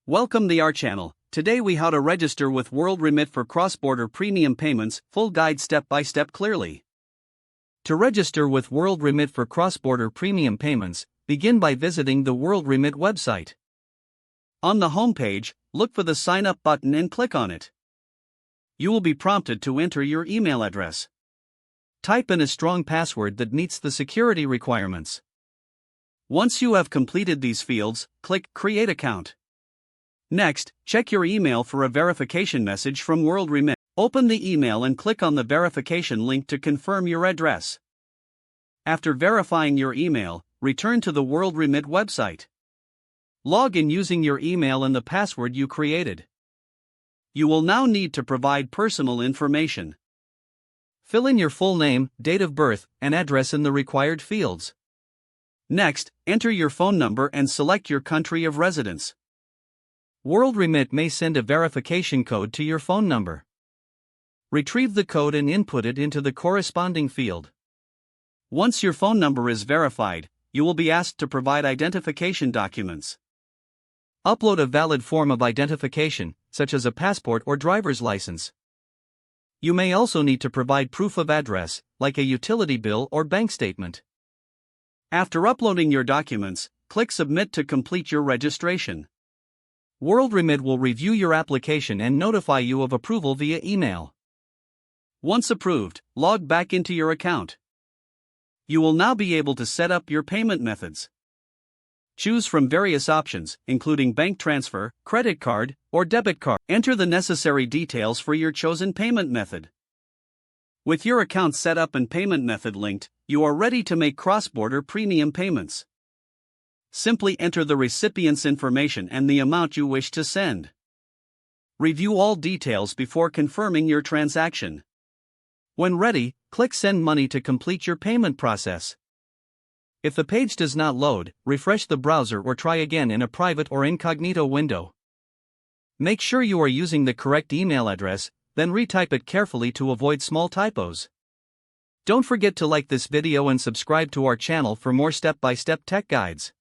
Welcome to our channel. Today we how to register with WorldRemit for cross-border premium payments, full guide step by step clearly. To register with WorldRemit for cross-border premium payments, begin by visiting the WorldRemit website. On the home page, look for the sign up button and click on it. You will be prompted to enter your email address. Type in a strong password that meets the security requirements. Once you have completed these fields, click Create Account. Next, check your email for a verification message from WorldRemit. Open the email and click on the verification link to confirm your address. After verifying your email, return to the WorldRemit website. Log in using your email and the password you created. You will now need to provide personal information. Fill in your full name, date of birth, and address in the required fields. Next, enter your phone number and select your country of residence. WorldRemit may send a verification code to your phone number. Retrieve the code and input it into the corresponding field. Once your phone number is verified, you will be asked to provide identification documents. Upload a valid form of identification, such as a passport or driver's license. You may also need to provide proof of address, like a utility bill or bank statement. After uploading your documents, click Submit to complete your registration. WorldRemit will review your application and notify you of approval via email. Once approved, log back into your account. You will now be able to set up your payment methods. Choose from various options, including bank transfer, credit card, or debit card. Enter the necessary details for your chosen payment method. With your account set up and payment method linked, you are ready to make cross-border premium payments. Simply enter the recipient's information and the amount you wish to send. Review all details before confirming your transaction. When ready, click Send Money to complete your payment process. If the page does not load, refresh the browser or try again in a private or incognito window. Make sure you are using the correct email address, then retype it carefully to avoid small typos. Don't forget to like this video and subscribe to our channel for more step-by-step tech guides.